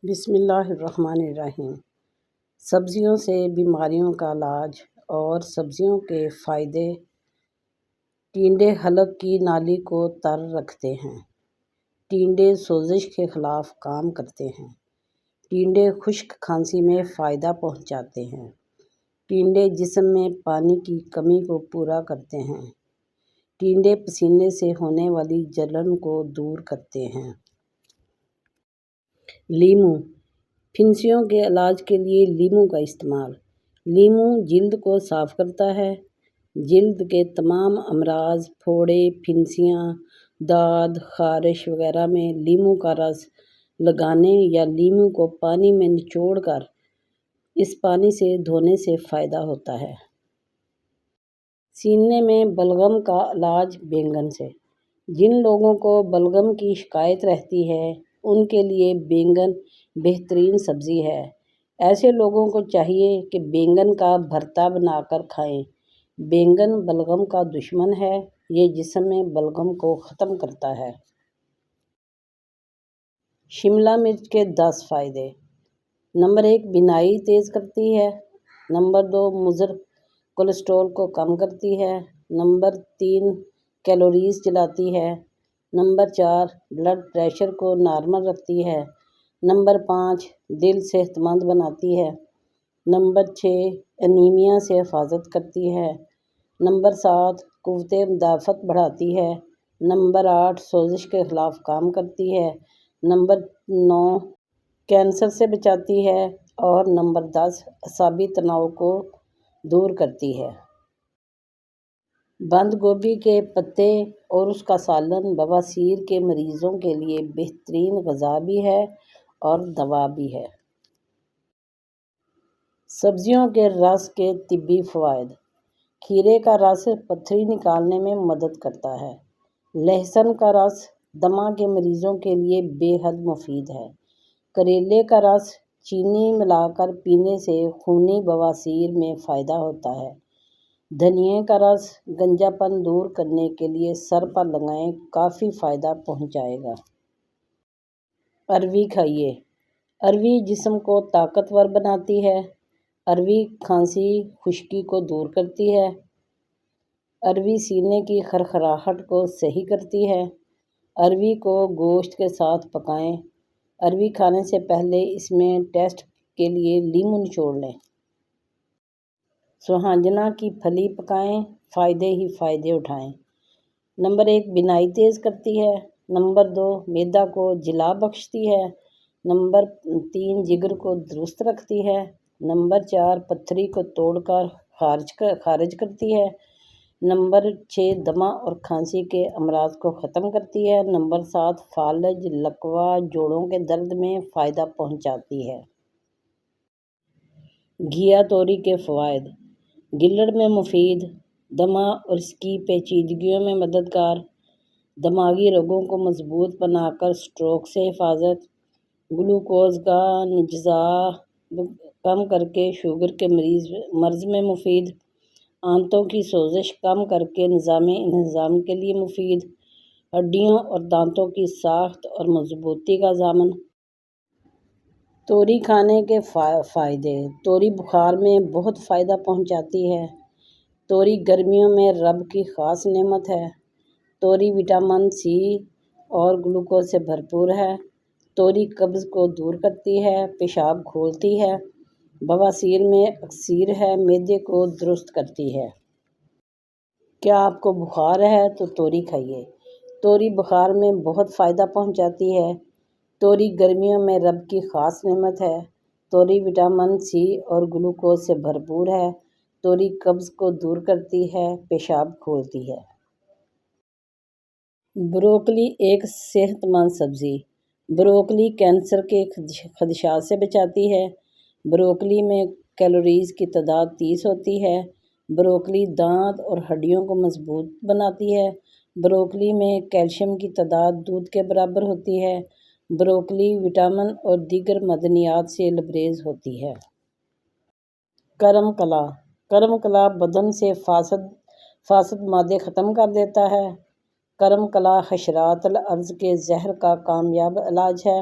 بسم اللہ الرحمن الرحیم۔ سبزیوں سے بیماریوں کا علاج اور سبزیوں کے فائدے۔ ٹینڈے حلق کی نالی کو تر رکھتے ہیں۔ ٹینڈے سوزش کے خلاف کام کرتے ہیں۔ ٹینڈے خشک کھانسی میں فائدہ پہنچاتے ہیں۔ ٹینڈے جسم میں پانی کی کمی کو پورا کرتے ہیں۔ ٹینڈے پسینے سے ہونے والی جلن کو دور کرتے ہیں۔ لیموں۔ پھنسیوں کے علاج کے لیے لیموں کا استعمال۔ لیموں جلد کو صاف کرتا ہے۔ جلد کے تمام امراض، پھوڑے، پھنسیاں، داد، خارش وغیرہ میں لیموں کا رس لگانے یا لیموں کو پانی میں نچوڑ کر اس پانی سے دھونے سے فائدہ ہوتا ہے۔ سینے میں بلغم کا علاج بینگن سے۔ جن لوگوں کو بلغم کی شکایت رہتی ہے ان کے لیے بینگن بہترین سبزی ہے۔ ایسے لوگوں کو چاہیے کہ بینگن کا بھرتا بنا کر کھائیں۔ بینگن بلغم کا دشمن ہے۔ یہ جسم میں بلغم کو ختم کرتا ہے۔ شملہ مرچ کے 10 فائدے۔ نمبر 1، بینائی تیز کرتی ہے۔ نمبر 2، مضر کولیسٹرول کو کم کرتی ہے۔ نمبر 3، کیلوریز جلاتی ہے۔ نمبر 4، بلڈ پریشر کو نارمل رکھتی ہے۔ نمبر 5، دل صحت مند بناتی ہے۔ نمبر 6، انیمیا سے حفاظت کرتی ہے۔ نمبر 7، قوت مدافعت بڑھاتی ہے۔ نمبر 8، سوزش کے خلاف کام کرتی ہے۔ نمبر 9، کینسر سے بچاتی ہے۔ اور نمبر 10، اعصابی تناؤ کو دور کرتی ہے۔ بند گوبھی کے پتے اور اس کا سالن بواسیر کے مریضوں کے لیے بہترین غذا بھی ہے اور دوا بھی ہے۔ سبزیوں کے رس کے طبی فوائد۔ کھیرے کا رس پتھری نکالنے میں مدد کرتا ہے۔ لہسن کا رس دمہ کے مریضوں کے لیے بے حد مفید ہے۔ کریلے کا رس چینی ملا کر پینے سے خونی بواسیر میں فائدہ ہوتا ہے۔ دھنیا کا رس گنجا پن دور کرنے کے لیے سر پر لگائیں، کافی فائدہ پہنچائے گا۔ اروی کھائیے۔ اروی جسم کو طاقتور بناتی ہے۔ اروی کھانسی خشکی کو دور کرتی ہے۔ اروی سینے کی خرخراہٹ کو صحیح کرتی ہے۔ اروی کو گوشت کے ساتھ پکائیں۔ اروی کھانے سے پہلے اس میں ٹیسٹ کے لیے لیموں نچوڑ لیں۔ سوہانجنا کی پھلی پکائیں، فائدے ہی فائدے اٹھائیں۔ نمبر 1، بینائی تیز کرتی ہے۔ نمبر 2، معدہ کو جلا بخشتی ہے۔ نمبر 3، جگر کو درست رکھتی ہے۔ نمبر 4، پتھری کو توڑ کر خارج کرتی ہے۔ نمبر 6، دمہ اور کھانسی کے امراض کو ختم کرتی ہے۔ نمبر 7، فالج، لکوہ، جوڑوں کے درد میں فائدہ پہنچاتی ہے۔ گھیا توری کے فوائد۔ گلڑ میں مفید، دمہ اور اس کی پیچیدگیوں میں مددگار، دماغی رگوں کو مضبوط بنا کر سٹروک سے حفاظت، گلوکوز کا انزوا کم کر کے شوگر کے مرض میں مفید، آنتوں کی سوزش کم کر کے نظام انہضام کے لیے مفید، ہڈیوں اور دانتوں کی ساخت اور مضبوطی کا ضامن۔ توری کھانے کے فائدے۔ توری بخار میں بہت فائدہ پہنچاتی ہے۔ توری گرمیوں میں رب کی خاص نعمت ہے۔ توری وٹامن سی اور گلوکوز سے بھرپور ہے۔ توری قبض کو دور کرتی ہے، پیشاب کھولتی ہے، بواسیر میں اکثیر ہے، معدے کو درست کرتی ہے۔ کیا آپ کو بخار ہے تو توری کھائیے۔ توری بخار میں بہت فائدہ پہنچاتی ہے۔ توری گرمیوں میں رب کی خاص نعمت ہے۔ توری وٹامن سی اور گلوکوز سے بھرپور ہے۔ توری قبض کو دور کرتی ہے، پیشاب کھولتی ہے۔ بروکلی ایک صحت مند سبزی۔ بروکلی کینسر کے خدشات سے بچاتی ہے۔ بروکلی میں کیلوریز کی تعداد 30 ہوتی ہے۔ بروکلی دانت اور ہڈیوں کو مضبوط بناتی ہے۔ بروکلی میں کیلشیم کی تعداد دودھ کے برابر ہوتی ہے۔ بروکلی وٹامن اور دیگر معدنیات سے لبریز ہوتی ہے۔ کرم قلاع۔ کرم قلاع بدن سے فاسد مادے ختم کر دیتا ہے۔ کرم قلاع حشرات الارض کے زہر کا کامیاب علاج ہے۔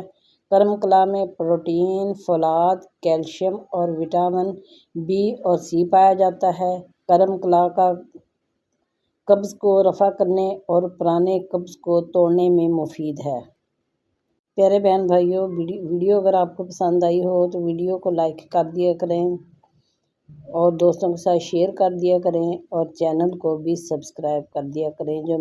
کرم کلا میں پروٹین، فولاد، کیلشیم اور وٹامن B اور C پایا جاتا ہے۔ کرم کلا کا قبض کو رفع کرنے اور پرانے قبض کو توڑنے میں مفید ہے۔ پیارے بہن بھائیوں، ویڈیو اگر آپ کو پسند آئی ہو تو ویڈیو کو لائک کر دیا کریں اور دوستوں کے ساتھ شیئر کر دیا کریں اور چینل کو بھی سبسکرائب کر دیا کریں جو